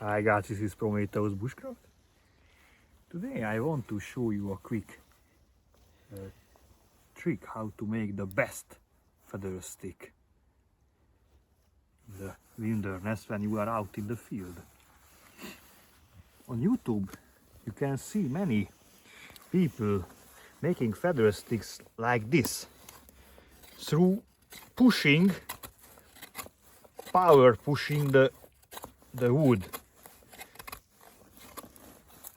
Hi guys, this is Prometheus Bushcraft. Today I want to show you a quick trick how to make the best feather stick in the wilderness when you are out in the field. On YouTube you can see many people making feather sticks like this through power pushing the wood.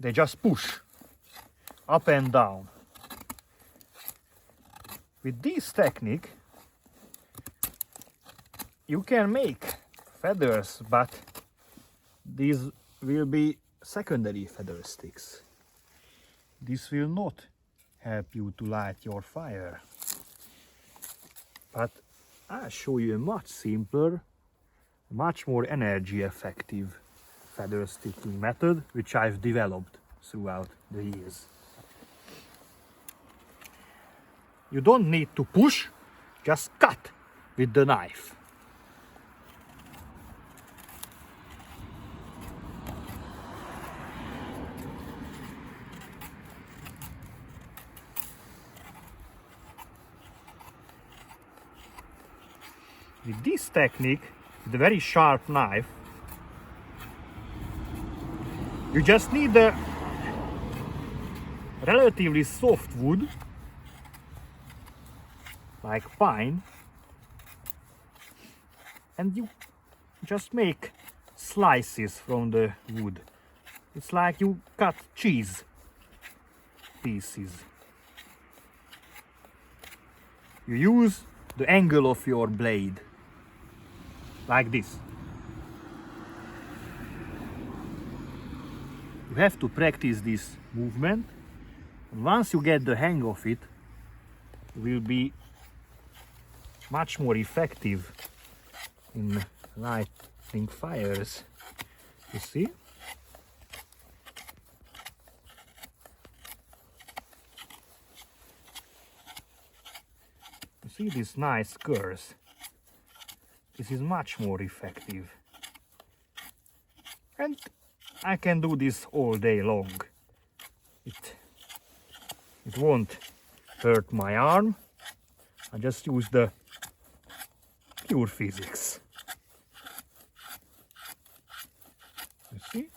They just push up and down. With this technique you can make feathers, but these will be secondary feather sticks. This will not help you to light your fire. But I'll show you a much simpler, much more energy effective feather sticking method which I've developed throughout the years. You don't need to push, just cut with the knife. With this technique, with a very sharp knife, you just need a relatively soft wood, like pine, and you just make slices from the wood. It's like you cut cheese pieces. You use the angle of your blade, like this. You have to practice this movement, and once you get the hang of it, you will be much more effective in lighting fires. You see? You see these nice curves? This is much more effective. And I can do this all day long. It won't hurt my arm. I just use the pure physics. You see?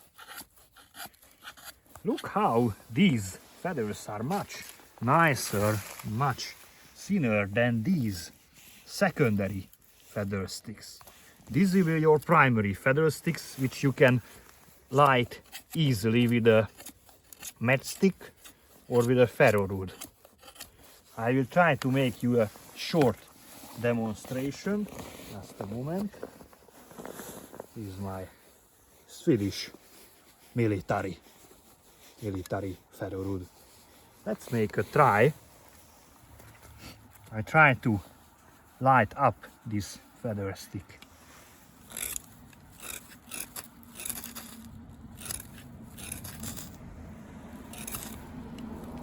Look how these feathers are much nicer, much thinner than these secondary feather sticks. These will be your primary feather sticks, which you can light easily with a matchstick or with a ferro rod. I will try to make you a short demonstration. Just a moment. This is my Swedish military ferro rod. Let's make a try. I try to light up this feather stick.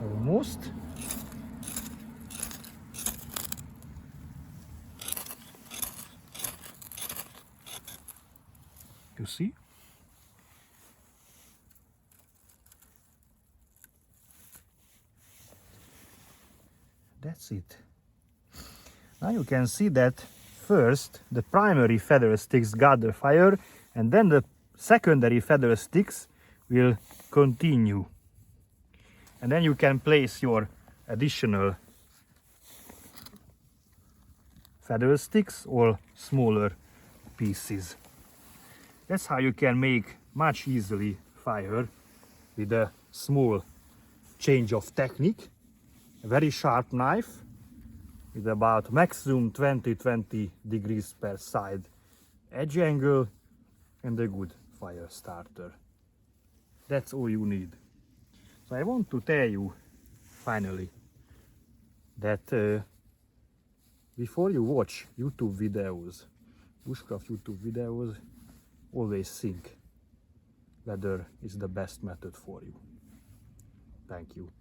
Almost. You see? That's it. Now you can see that first the primary feather sticks got the fire, and then the secondary feather sticks will continue. And then you can place your additional feather sticks or smaller pieces. That's how you can make much easily fire with a small change of technique. A very sharp knife with about maximum 20 degrees per side edge angle and a good fire starter. That's all you need. So I want to tell you finally that before you watch YouTube videos, Bushcraft YouTube videos, always think whether it's the best method for you. Thank you.